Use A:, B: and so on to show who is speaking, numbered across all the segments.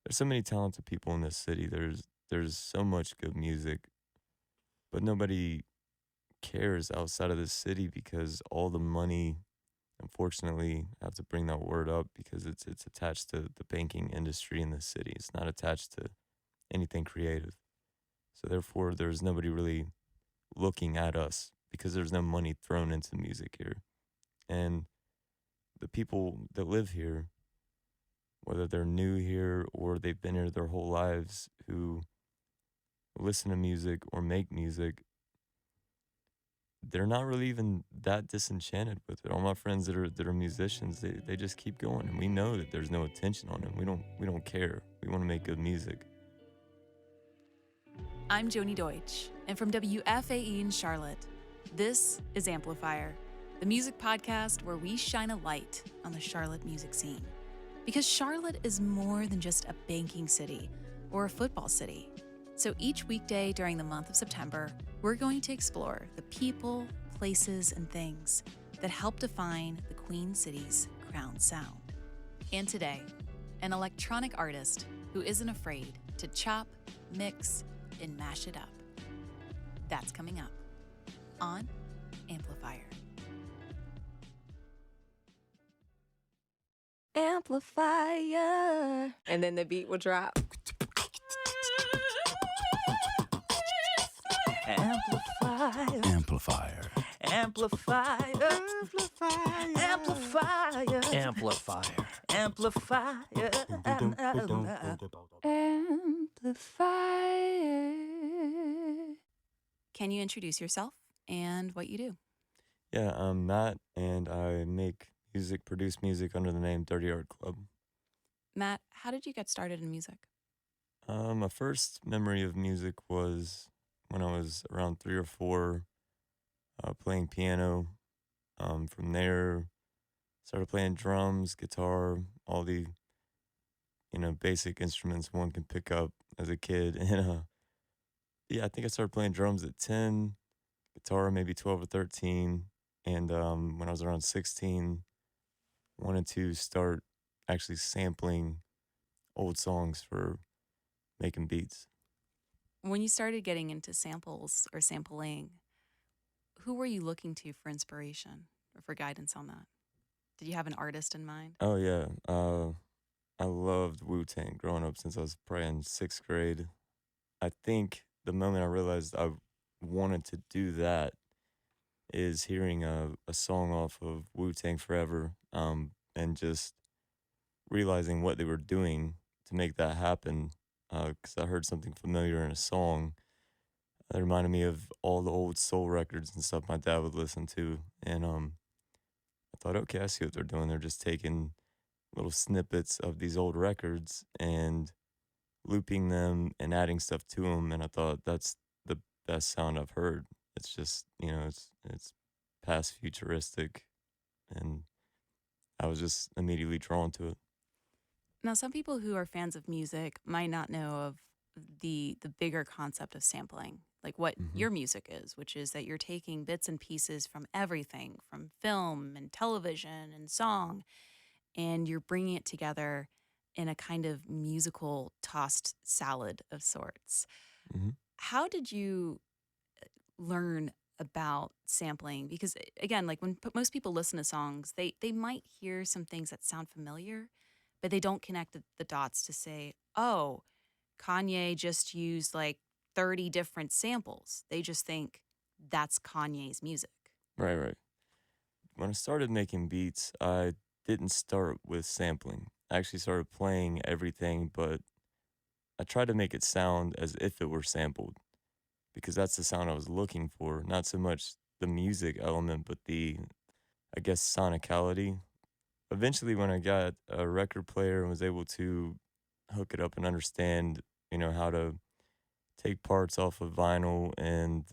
A: there's so many talented people in this city. There's so much good music, but nobody cares outside of the city because all the money, unfortunately, I have to bring that word up because it's attached to the banking industry in the city. It's not attached to anything creative. So therefore, there's nobody really looking at us because there's no money thrown into music here. And the people that live here, whether they're new here or they've been here their whole lives, who listen to music or make music, they're not really even that disenchanted with it. All my friends that are musicians, they just keep going, and we know that there's no attention on them. We don't care. We want to make good music.
B: I'm Joni Deutsch, and from WFAE in Charlotte, this is Amplifier, the music podcast where we shine a light on the Charlotte music scene. Because Charlotte is more than just a banking city or a football city. So each weekday during the month of September, we're going to explore the people, places, and things that help define the Queen City's crown sound. And today, an electronic artist who isn't afraid to chop, mix, and mash it up. That's coming up on Amplifier.
C: Amplifier. And then the beat will drop. Amplifier.
D: Amplifier.
C: Amplifier. Amplifier.
D: Amplifier.
C: Amplifier. Amplifier.
B: Can you introduce yourself and what you do?
A: Yeah, I'm Matt, and I produce music under the name Dirty Art Club.
B: Matt, how did you get started in music?
A: My first memory of music was when I was around 3 or 4, playing piano. From there, started playing drums, guitar, all the basic instruments one can pick up as a kid. And yeah, I think I started playing drums at 10, guitar maybe 12 or 13, and when I was around 16, wanted to start actually sampling old songs for making beats.
B: When you started getting into samples or sampling, who were you looking to for inspiration or for guidance on that? Did you have an artist in mind?
A: Oh yeah, I loved Wu-Tang growing up since I was probably in 6th grade. I think the moment I realized I wanted to do that is hearing a song off of Wu-Tang Forever, and just realizing what they were doing to make that happen, because I heard something familiar in a song that reminded me of all the old soul records and stuff my dad would listen to, and I thought, okay, I see what they're doing. They're just taking little snippets of these old records and looping them and adding stuff to them, and I thought that's the best sound I've heard. It's just, it's past futuristic, and I was just immediately drawn to it.
B: Now, some people who are fans of music might not know of the bigger concept of sampling, like what your music is, which is that you're taking bits and pieces from everything, from film and television and song, and you're bringing it together in a kind of musical tossed salad of sorts.
A: Mm-hmm.
B: How did you learn about sampling? Because again, like when most people listen to songs, they might hear some things that sound familiar, but they don't connect the dots to say, oh, Kanye just used like 30 different samples. They just think that's Kanye's music.
A: Right. When I started making beats, I didn't start with sampling. I actually started playing everything, but I tried to make it sound as if it were sampled, because that's the sound I was looking for, not so much the music element, but the, I guess, sonicality. Eventually, when I got a record player and was able to hook it up and understand, how to take parts off of vinyl and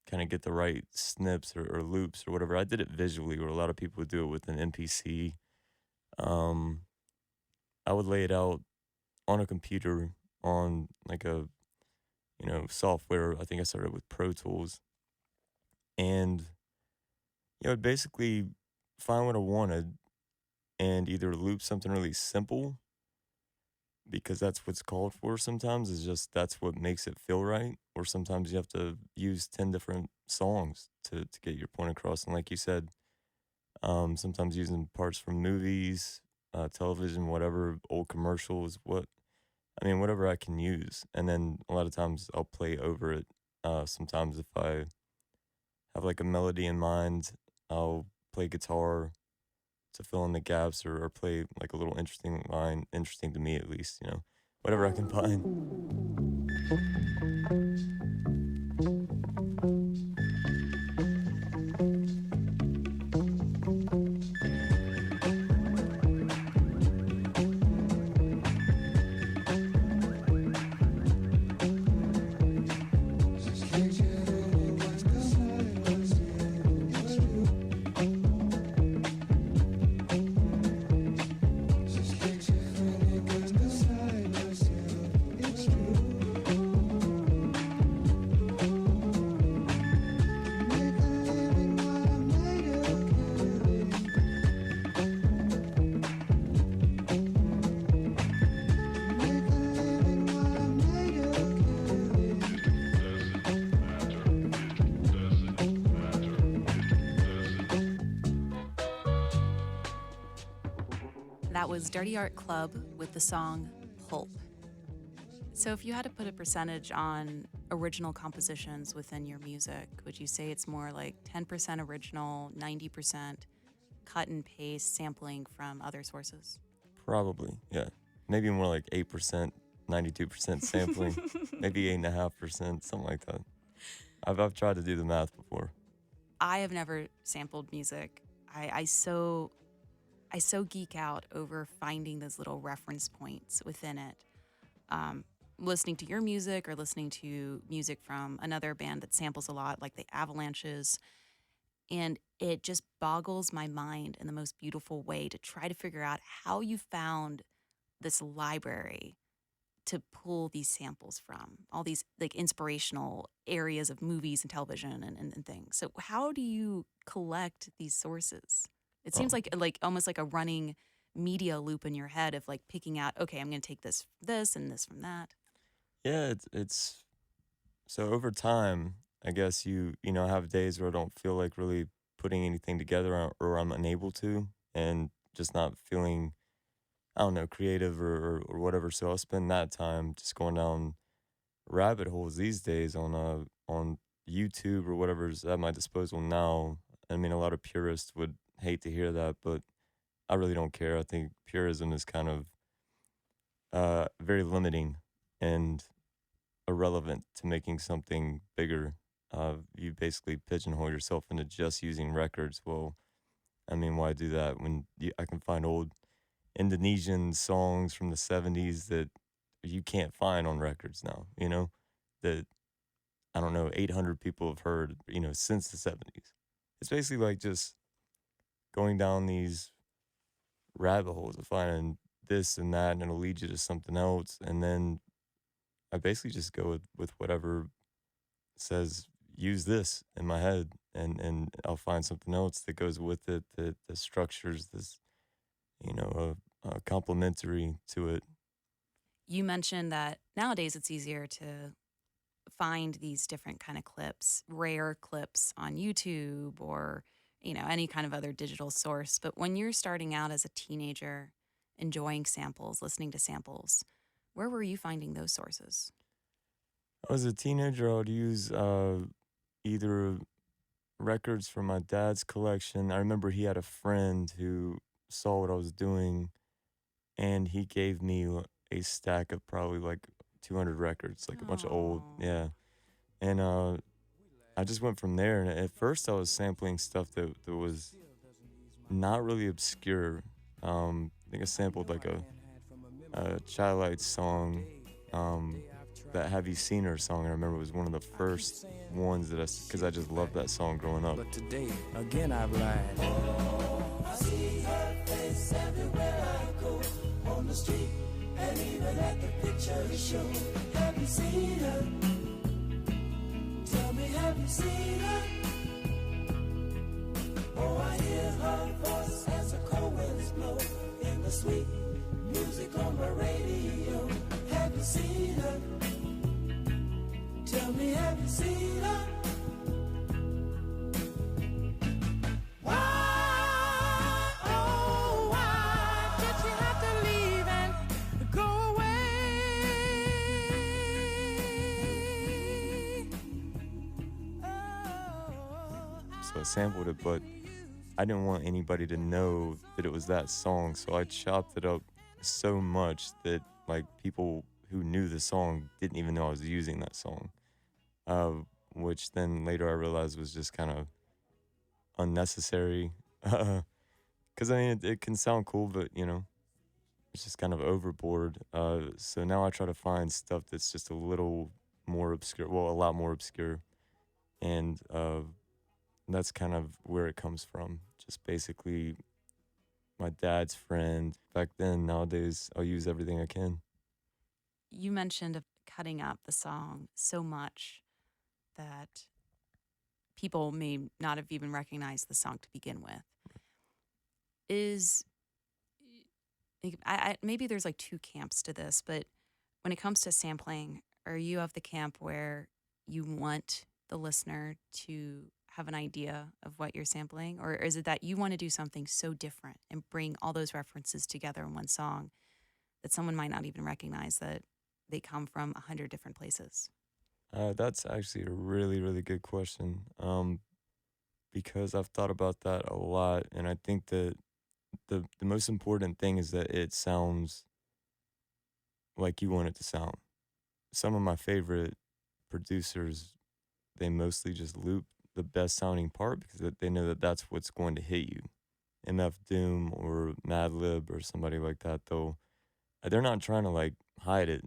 A: kind of get the right snips or loops or whatever. I did it visually, where a lot of people would do it with an MPC. I would lay it out on a computer on like a, software. I think I started with Pro Tools. And, I'd basically find what I wanted and either loop something really simple, because that's what's called for sometimes, is just that's what makes it feel right. Or sometimes you have to use 10 different songs to get your point across. And like you said, sometimes using parts from movies, television, whatever, old commercials, whatever I can use. And then a lot of times I'll play over it. Sometimes if I have like a melody in mind, I'll play guitar to fill in the gaps or play like a little interesting line, interesting to me at least, whatever I can find.
B: That was Dirty Art Club with the song Pulp. So if you had to put a percentage on original compositions within your music, would you say it's more like 10% original, 90% cut and paste sampling from other sources?
A: Probably, yeah. Maybe more like 8%, 92% sampling, maybe 8.5%, something like that. I've tried to do the math before.
B: I have never sampled music. I so geek out over finding those little reference points within it. Listening to your music or listening to music from another band that samples a lot, like the Avalanches. And it just boggles my mind in the most beautiful way to try to figure out how you found this library to pull these samples from, all these like inspirational areas of movies and television and things. So how do you collect these sources? It seems like almost like a running media loop in your head of like picking out, okay, I'm going to take this and this from that.
A: Yeah, it's so over time, I guess you have days where I don't feel like really putting anything together or I'm unable to and just not feeling, I don't know, creative or whatever. So I'll spend that time just going down rabbit holes these days on YouTube or whatever's at my disposal now. I mean, a lot of purists would hate to hear that, but I really don't care. I think purism is kind of very limiting and irrelevant to making something bigger. You basically pigeonhole yourself into just using records. Well, I mean, why do that when I can find old Indonesian songs from the 70s that you can't find on records now, that, I don't know, 800 people have heard, since the 70s. It's basically like just going down these rabbit holes of finding this and that, and it'll lead you to something else. And then I basically just go with whatever says use this in my head, and I'll find something else that goes with it that structures this, complementary to it.
B: You mentioned that nowadays it's easier to find these different kind of clips, rare clips on YouTube or, any kind of other digital source. But when you're starting out as a teenager, enjoying samples, listening to samples, where were you finding those sources?
A: As a teenager, I would use either records from my dad's collection. I remember he had a friend who saw what I was doing, and he gave me a stack of probably like 200 records, like a bunch of old, yeah. And I just went from there. And at first, I was sampling stuff that was not really obscure. I think I sampled like a Childlight song. That Have You Seen Her song, I remember it was one of the first ones that because I just loved that song growing up.
D: But today, again I've lied. Oh, I see her face everywhere I go, on the street, and even at the picture show. Have you seen her? Tell me, have you seen her? Oh, I hear her voice as the cold winds blow, in the sweet music on my radio.
A: so I sampled it, but I didn't want anybody to know that it was that song, so I chopped it up so much that like people who knew the song didn't even know I was using that song. Uh, which then later I realized was just kind of unnecessary. Because I mean, it can sound cool, but it's just kind of overboard. So now I try to find stuff that's just a little more obscure, well, a lot more obscure, and that's kind of where it comes from. Just basically my dad's friend. Back then, nowadays, I'll use everything I can.
B: You mentioned of cutting up the song so much that people may not have even recognized the song to begin with. Is maybe there's like two camps to this, but when it comes to sampling, are you of the camp where you want the listener to have an idea of what you're sampling? Or is it that you want to do something so different and bring all those references together in one song that someone might not even recognize that they come from 100 different places?
A: That's actually a really, really good question. Because I've thought about that a lot, and I think that the most important thing is that it sounds like you want it to sound. Some of my favorite producers, they mostly just loop the best sounding part because they know that that's what's going to hit you. MF Doom or Madlib or somebody like that, though, they're not trying to like hide it,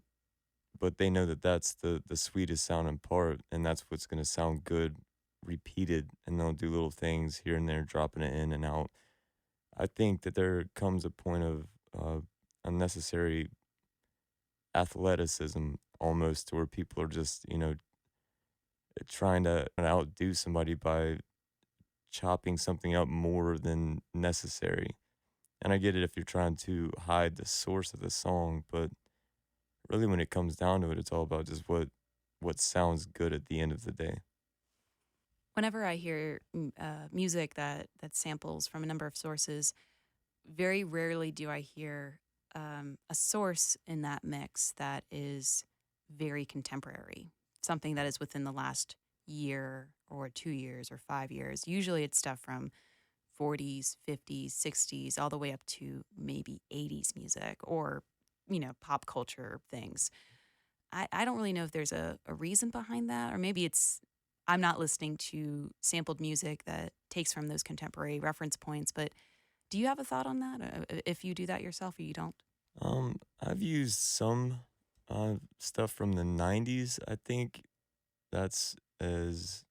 A: but they know that that's the sweetest sounding part, and that's what's going to sound good repeated, and they'll do little things here and there, dropping it in and out. I think that there comes a point of unnecessary athleticism almost to where people are just, trying to outdo somebody by chopping something up more than necessary. And I get it if you're trying to hide the source of the song, but really when it comes down to it, it's all about just what sounds good at the end of the day.
B: Whenever I hear music that samples from a number of sources, very rarely do I hear a source in that mix that is very contemporary, something that is within the last year or 2 years or 5 years. Usually it's stuff from 40s, 50s, 60s, all the way up to maybe 80s music or, pop culture things. I don't really know if there's a reason behind that, or maybe it's I'm not listening to sampled music that takes from those contemporary reference points. But do you have a thought on that? If you do that yourself or you don't?
A: I've used some stuff from the 90s. I think that's as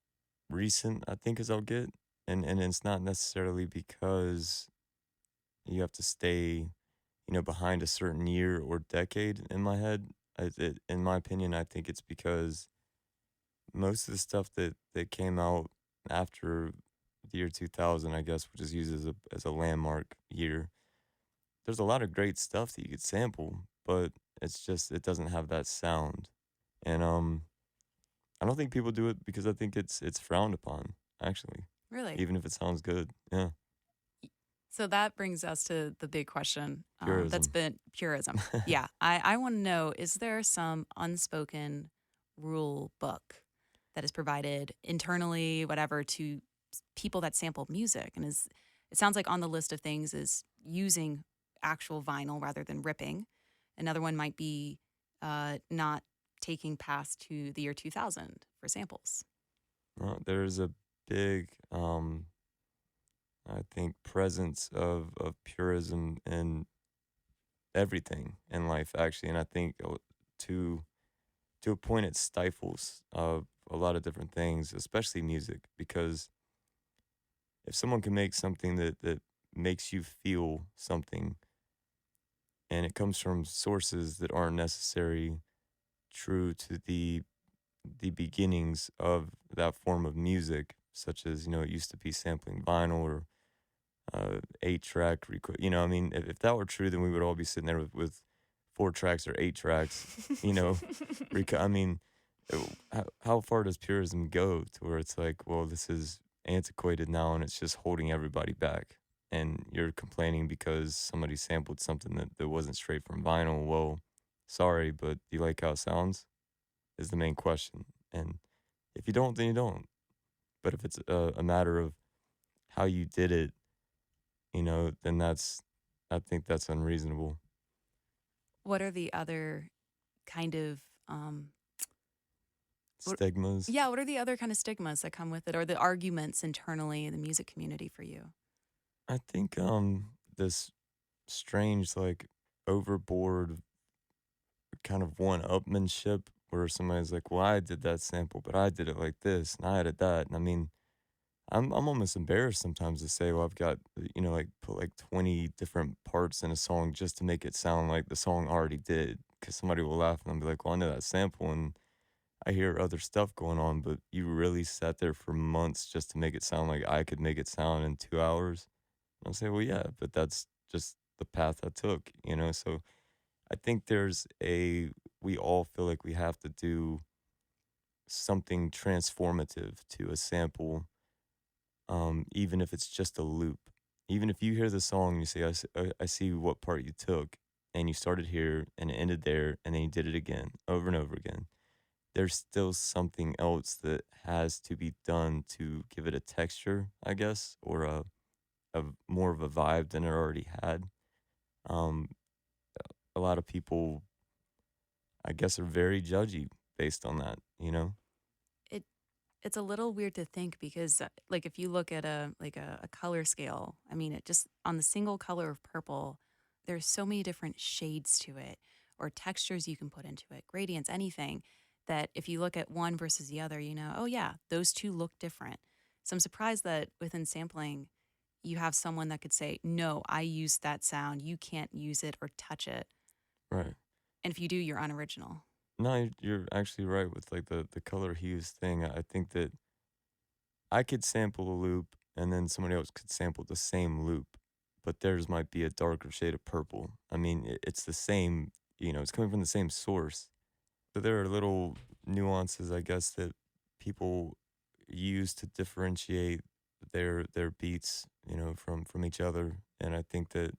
A: recent, I think, as I'll get. And it's not necessarily because you have to stay, behind a certain year or decade in my head. In my opinion, I think it's because most of the stuff that came out after the year 2000, I guess, which is used as a landmark year, there's a lot of great stuff that you could sample, but it's just it doesn't have that sound. And I don't think people do it because I think it's frowned upon, actually,
B: Really?
A: even if it sounds good. Yeah,
B: So that brings us to the big question that's
A: purism.
B: been purism. Yeah, I want to know, is there some unspoken rule book that is provided internally, whatever, to people that sample music? And it sounds like on the list of things is using actual vinyl rather than ripping. Another one might be not taking past to the year 2000 for samples.
A: There's a big, I think, presence of purism in everything in life, actually, and I think to to a point it stifles a lot of different things, especially music, because if someone can make something that makes you feel something, and it comes from sources that aren't necessarily true to the beginnings of that form of music, such as it used to be sampling vinyl or 8-track record. I mean, if that were true, then we would all be sitting there with 4 tracks or 8 tracks. I mean, how far does purism go to where it's like, well, this is antiquated now and it's just holding everybody back, and you're complaining because somebody sampled something that wasn't straight from vinyl. Well, sorry, but do you like how it sounds? Is the main question. And if you don't, then you don't. But if it's a matter of how you did it, then I think that's unreasonable.
B: What are the other kind of what,
A: Stigmas.
B: yeah, what are the other kind of stigmas that come with it, or the arguments internally in the music community for you?
A: I think this strange like overboard kind of one-upmanship where somebody's like, "Well, I did that sample, but I did it like this, and I added that." And I mean, I'm almost embarrassed sometimes to say, "Well, I've got like put like 20 different parts in a song just to make it sound like the song already did." Because somebody will laugh and I'll be like, "Well, I know that sample, and I hear other stuff going on, but you really sat there for months just to make it sound like I could make it sound in 2 hours." And I'll say, "Well, yeah, but that's just the path I took, you know?" So I think we all feel like we have to do something transformative to a sample, even if it's just a loop. Even if you hear the song and you say, I see what part you took, and you started here and it ended there, and then you did it again over and over again. There's still something else that has to be done to give it a texture, I guess, or a more of a vibe than it already had. Um, a lot of people, I guess, are very judgy based on that, you know?
B: It it's a little weird to think because like if you look at a color scale, I mean it just on the single color of purple, there's so many different shades to it or textures you can put into it, gradients, anything that if you look at one versus the other, oh yeah, those two look different. So I'm surprised that within sampling you have someone that could say, "No, I used that sound. You can't use it or touch it."
A: Right.
B: And if you do, you're unoriginal.
A: No, you're actually right with like the color hues thing. I think that I could sample a loop and then somebody else could sample the same loop, but theirs might be a darker shade of purple. I mean, it's the same, it's coming from the same source. So there are little nuances, I guess, that people use to differentiate their beats, from each other. And I think that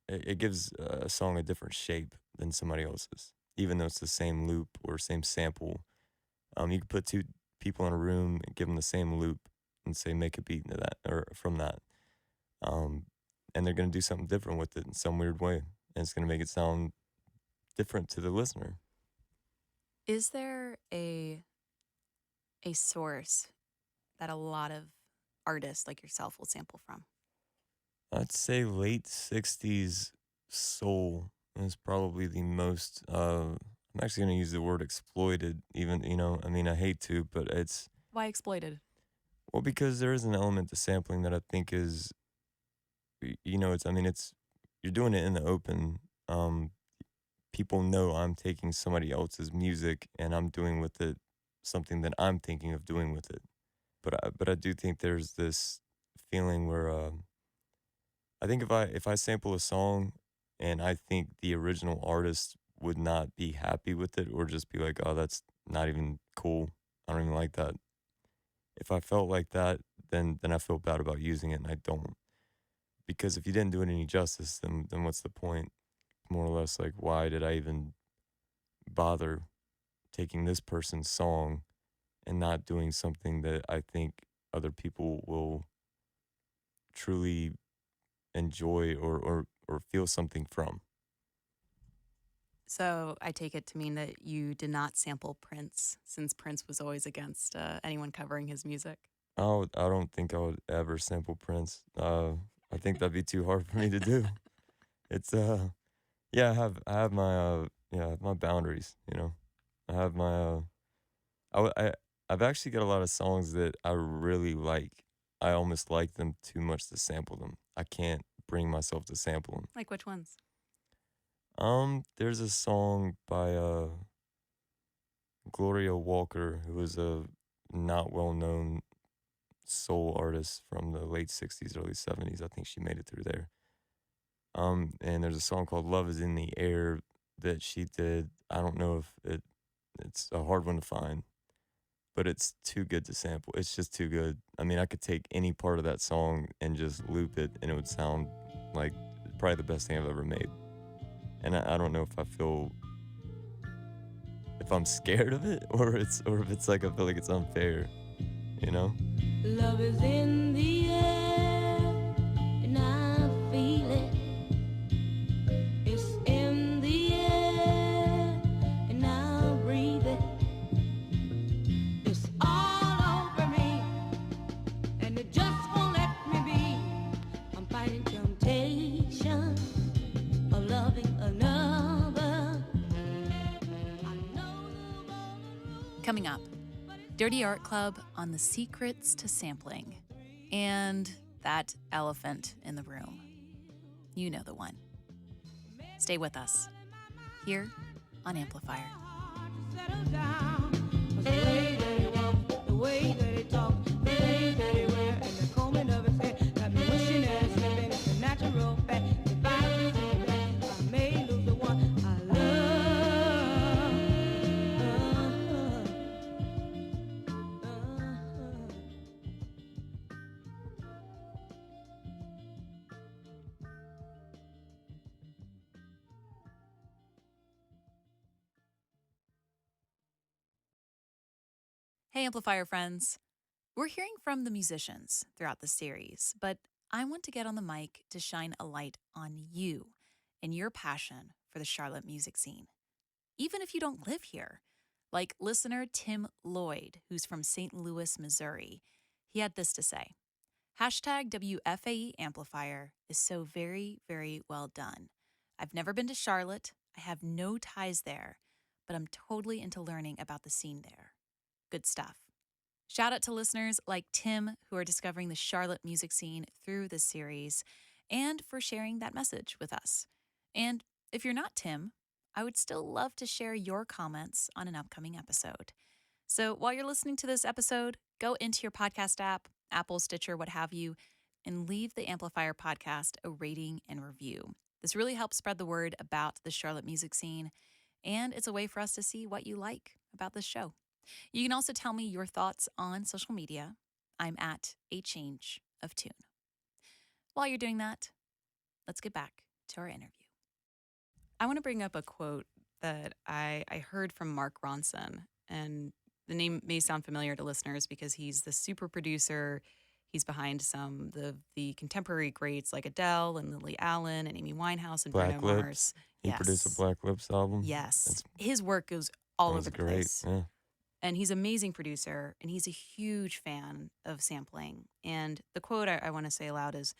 A: it gives a song a different shape than somebody else's, even though it's the same loop or same sample. You could put two people in a room and give them the same loop and say make a beat into that or from that, um, and they're gonna do something different with it in some weird way, and it's gonna make it sound different to the listener.
B: Is there a source that a lot of artists like yourself will sample from?
A: I'd say late '60s soul is probably the most. I'm actually gonna use the word exploited, even I mean I hate to, but it's
B: Why exploited?
A: well because there is an element to sampling that I think is it's I mean it's you're doing it in the open. People know I'm taking somebody else's music and I'm doing with it something that I'm thinking of doing with it. But I do think there's this feeling where I think if I sample a song and I think the original artist would not be happy with it or just be like, "Oh, that's not even cool. I don't even like that." If I felt like that, then I feel bad about using it and I don't. Because if you didn't do it any justice, then what's the point? More or less like why did I even bother taking this person's song and not doing something that I think other people will truly enjoy or feel something from.
B: So I take it to mean that you did not sample Prince, since Prince was always against anyone covering his music.
A: I don't think I would ever sample Prince. I think that'd be too hard for me to do. It's yeah, I have my I have my boundaries, I have my I w- I I've actually got a lot of songs that I really like. I almost like them too much to sample them. I can't bring myself to sample them.
B: Like which ones?
A: There's a song by Gloria Walker, who was a not well known soul artist from the late '60s, early '70s. I think she made it through there. And there's a song called "Love Is in the Air" that she did. I don't know if it's a hard one to find, but it's too good to sample. It's just too good. I mean, I could take any part of that song and just loop it, and it would sound like probably the best thing I've ever made. And I don't know if I'm scared of it or if it's like I feel like it's unfair, you know?
D: Love is in the air.
B: Coming up, Dirty Art Club on the secrets to sampling. And that elephant in the room. You know the one. Stay with us here on Amplifier.
D: Settle down. 'Cause the way that he walk, the way that he talk, the things that he wear, and the combing of his hair got me wishing that his slipping is a natural fact. If I lose him back, I may lose the one I love.
B: Hey, Amplifier friends. We're hearing from the musicians throughout the series, but I want to get on the mic to shine a light on you and your passion for the Charlotte music scene. Even if you don't live here, like listener Tim Lloyd, who's from St. Louis, Missouri. He had this to say. Hashtag WFAE Amplifier is so very, very well done. I've never been to Charlotte. I have no ties there, but I'm totally into learning about the scene there. Good stuff. Shout out to listeners like Tim who are discovering the Charlotte music scene through this series and for sharing that message with us. And if you're not Tim, I would still love to share your comments on an upcoming episode. So while you're listening to this episode, go into your podcast app, Apple, Stitcher, what have you, and leave the Amplifier podcast a rating and review. This really helps spread the word about the Charlotte music scene, and it's a way for us to see what you like about this show. You can also tell me your thoughts on social media. I'm at A Change of Tune. While you're doing that, let's get back to our interview. I want to bring up a quote that I heard from Mark Ronson, and the name may sound familiar to listeners because he's the super producer. He's behind some of the contemporary greats like Adele and Lily Allen and Amy Winehouse and
A: Black
B: Bruno
A: Lips.
B: Mars.
A: He produced a Black Lips album.
B: Yes. His work goes all over the
A: great.
B: place.
A: Yeah.
B: And he's an amazing producer, and he's a huge fan of sampling. And the quote I want to say aloud is,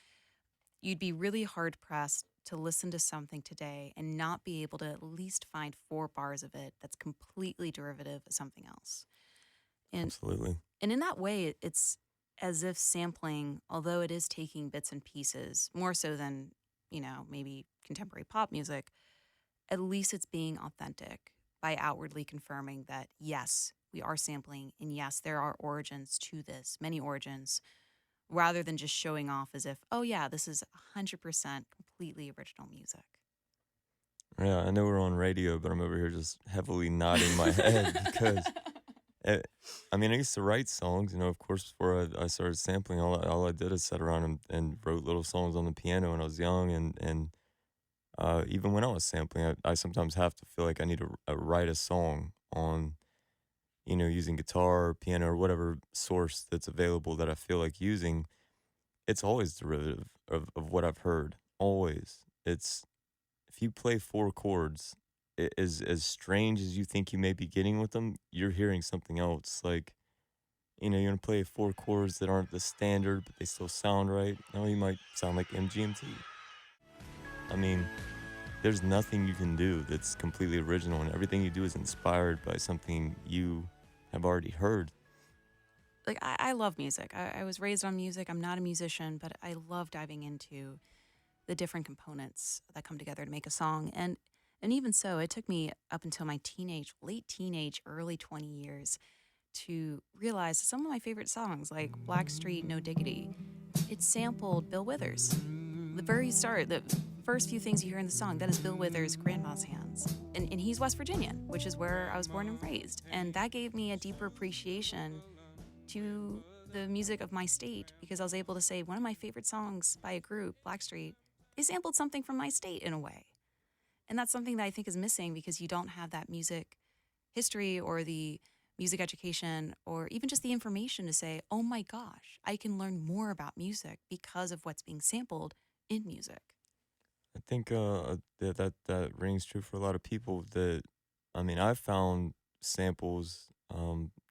B: you'd be really hard-pressed to listen to something today and not be able to at least find 4 bars of it that's completely derivative of something else. And,
A: Absolutely.
B: And in that way, it's as if sampling, although it is taking bits and pieces, more so than, maybe contemporary pop music, at least it's being authentic by outwardly confirming that, yes, we are sampling, and yes, there are origins to this, many origins, rather than just showing off as if, oh yeah, this is 100% completely original music.
A: Yeah, I know we're on radio, but I'm over here just heavily nodding my head because, I used to write songs, of course, before I started sampling. All I did is sit around and wrote little songs on the piano when I was young, and even when I was sampling, I sometimes have to feel like I need to write a song on, using guitar or piano or whatever source that's available that I feel like using. It's always derivative of what I've heard. Always. It's, if you play 4 chords, as strange as you think you may be getting with them, you're hearing something else. Like, you're going to play 4 chords that aren't the standard, but they still sound right. You might sound like MGMT. There's nothing you can do that's completely original, and everything you do is inspired by something you have already heard.
B: Like, I love music. I was raised on music. I'm not a musician, but I love diving into the different components that come together to make a song. And even so, it took me up until my late teenage, early 20 years to realize that some of my favorite songs, like Blackstreet, No Diggity, it sampled Bill Withers. The very start, the first few things you hear in the song, that is Bill Withers' Grandma's Hands. And he's West Virginian, which is where I was born and raised. And that gave me a deeper appreciation to the music of my state, because I was able to say one of my favorite songs by a group, Blackstreet, they sampled something from my state in a way. And that's something that I think is missing because you don't have that music history or the music education or even just the information to say, oh my gosh, I can learn more about music because of what's being sampled in music.
A: I think that rings true for a lot of people. I found samples,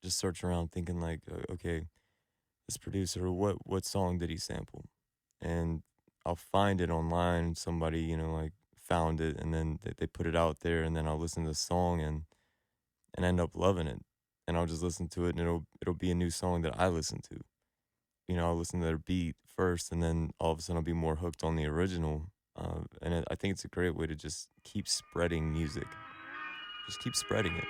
A: just searching around thinking like, okay, this producer, what song did he sample? And I'll find it online. Somebody, found it, and then they put it out there, and then I'll listen to the song and end up loving it. and I'll just listen to it, and it'll be a new song that I listen to. I'll listen to their beat first, and then all of a sudden I'll be more hooked on the original. I think it's a great way to just keep spreading music. Just keep spreading it.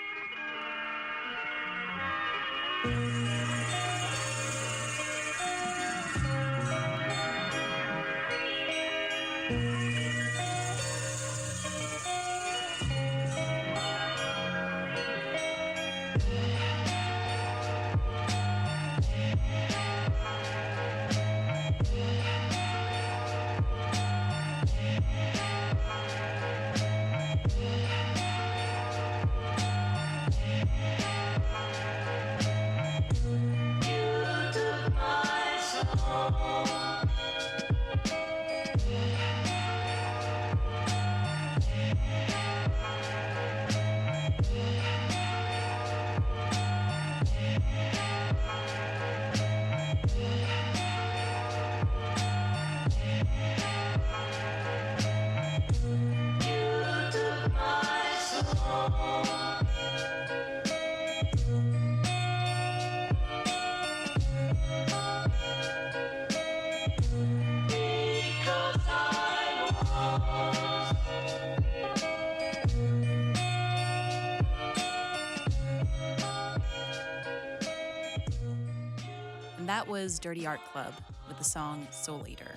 B: And that was Dirty Art Club with the song Soul Eater.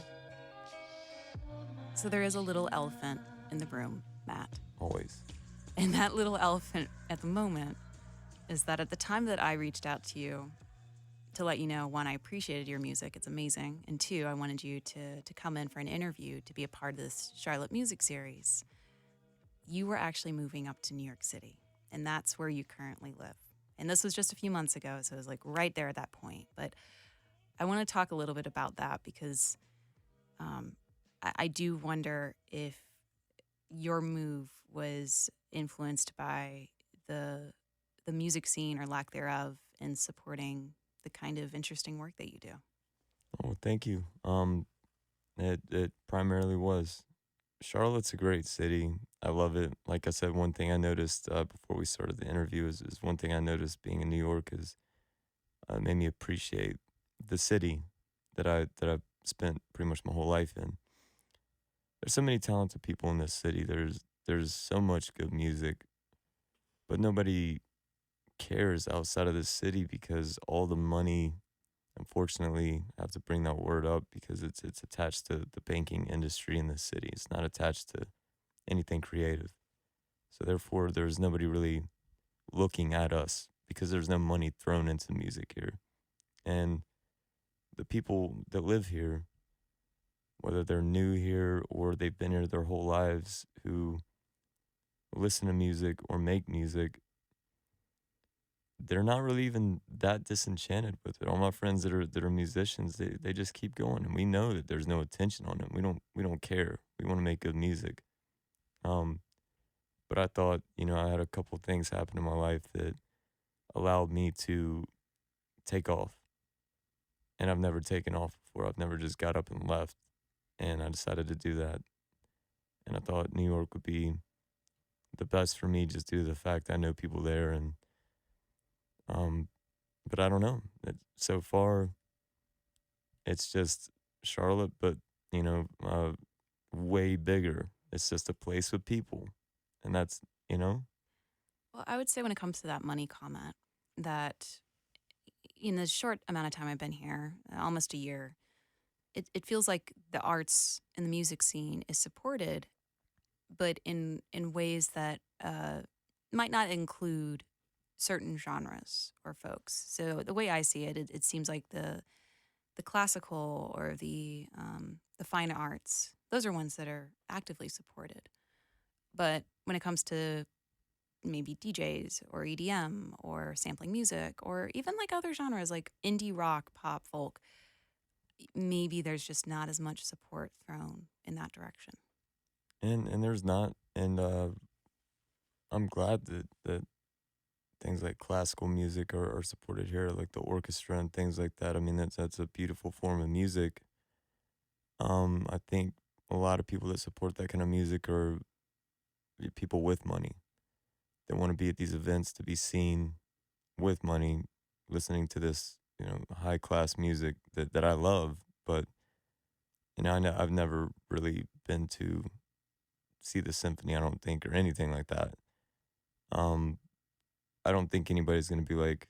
B: So there is a little elephant in the room, Matt.
A: Always.
B: And that little elephant at the moment is that at the time that I reached out to you to let you know, one, I appreciated your music, it's amazing, and two, I wanted you to come in for an interview to be a part of this Charlotte music series. You were actually moving up to New York City, and that's where you currently live. And this was just a few months ago, so it was like right there at that point. But I want to talk a little bit about that because I do wonder if your move was influenced by the music scene or lack thereof in supporting the kind of interesting work that you do.
A: Oh, thank you. It primarily was. Charlotte's a great city. I love it. Like I said, one thing I noticed before we started the interview is one thing I noticed being in New York is made me appreciate the city that I've spent pretty much my whole life in. There's so many talented people in this city. There's so much good music, but nobody cares outside of the city because all the money, unfortunately, I have to bring that word up because it's attached to the banking industry in the city. It's not attached to anything creative. So therefore, there's nobody really looking at us because there's no money thrown into music here. And the people that live here, whether they're new here or they've been here their whole lives, who listen to music or make music, they're not really even that disenchanted with it. All my friends that are musicians, they just keep going, and we know that there's no attention on it. We don't care. We want to make good music. But I thought, I had a couple things happen in my life that allowed me to take off, and I've never taken off before. I've never just got up and left, and I decided to do that. And I thought New York would be the best for me just due to the fact I know people there, and but I don't know. So far, it's just Charlotte, but way bigger. It's just a place with people, and that's.
B: Well, I would say when it comes to that money comment, that in the short amount of time I've been here, almost a year, it feels like the arts and the music scene is supported, but in ways that might not include certain genres or folks. So the way I see it, it seems like the classical or the fine arts, those are ones that are actively supported. But when it comes to maybe DJs or EDM or sampling music or even like other genres like indie rock, pop, folk, maybe there's just not as much support thrown in that direction.
A: And there's not, and I'm glad that things like classical music are supported here, like the orchestra and things like that. I mean, that's a beautiful form of music. I think a lot of people that support that kind of music are people with money. They want to be at these events to be seen, with money, listening to this, high class music that I love, but I've never really been to see the symphony, I don't think, or anything like that. Um, I don't think anybody's gonna be like,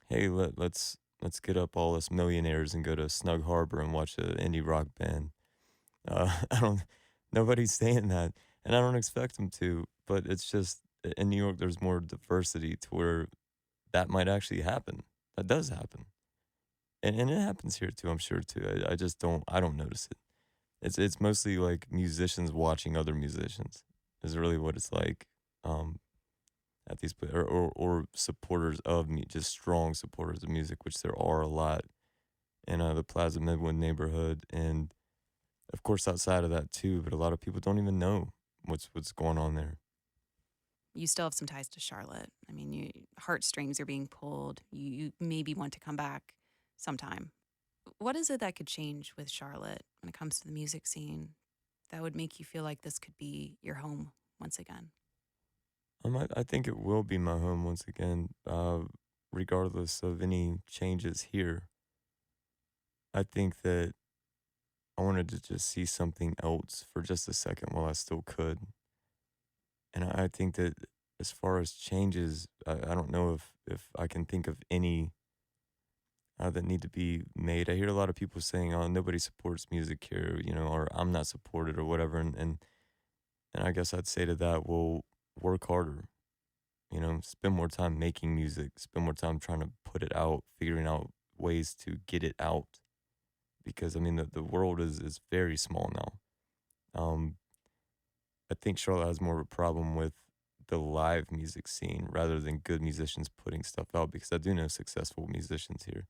A: "Hey, let's get up all us millionaires and go to Snug Harbor and watch an indie rock band." I don't. Nobody's saying that, and I don't expect them to. But it's just in New York, there's more diversity to where that might actually happen. That does happen, and it happens here too. I'm sure too. I just don't. I don't notice it. It's mostly like musicians watching other musicians is really what it's like. Um, at these or supporters of me, just strong supporters of music, which there are a lot in the Plaza Midwood neighborhood, and of course outside of that too. But a lot of people don't even know what's going on there.
B: You still have some ties to Charlotte. I mean, heartstrings are being pulled. You maybe want to come back sometime. What is it that could change with Charlotte when it comes to the music scene that would make you feel like this could be your home once again?
A: I think it will be my home once again, regardless of any changes here. I think that I wanted to just see something else for just a second while I still could. And I think that as far as changes, I don't know if I can think of any that need to be made. I hear a lot of people saying, "Oh, nobody supports music here," or "I'm not supported," or whatever. And I guess I'd say to that, well, work harder. Spend more time making music. Spend more time trying to put it out, figuring out ways to get it out. Because I mean, the world is very small now. I think Charlotte has more of a problem with the live music scene rather than good musicians putting stuff out. Because I do know successful musicians here.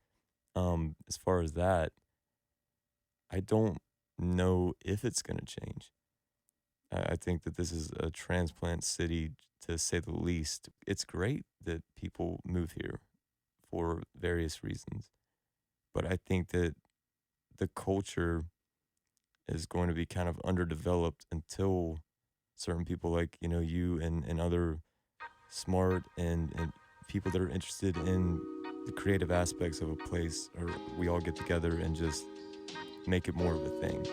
A: As far as that, I don't know if it's going to change. I think that this is a transplant city, to say the least. It's great that people move here for various reasons, but I think that the culture is going to be kind of underdeveloped until certain people like you and other smart and people that are interested in the creative aspects of a place, or we all get together and just make it more of a thing.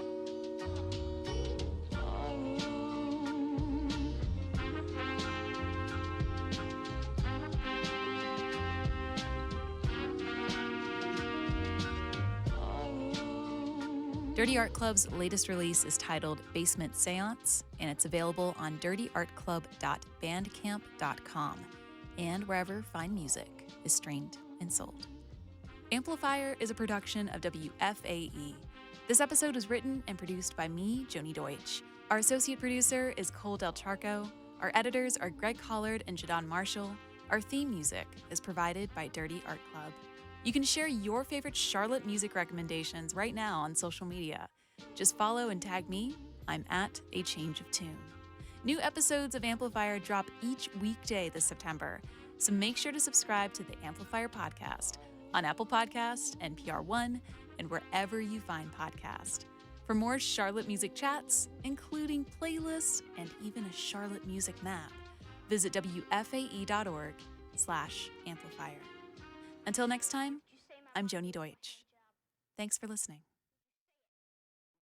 B: Dirty Art Club's latest release is titled Basement Seance, and it's available on dirtyartclub.bandcamp.com and wherever fine music is streamed and sold. Amplifier is a production of WFAE. This episode was written and produced by me, Joni Deutsch. Our associate producer is Cole Del Charco. Our editors are Greg Collard and Jadon Marshall. Our theme music is provided by Dirty Art Club. You can share your favorite Charlotte music recommendations right now on social media. Just follow and tag me. I'm at A Change of Tune. New episodes of Amplifier drop each weekday this September, so make sure to subscribe to the Amplifier podcast on Apple Podcasts, NPR One, and wherever you find podcasts. For more Charlotte music chats, including playlists and even a Charlotte music map, visit WFAE.org/amplifier. Until next time, I'm Joni Deutsch. Thanks for listening.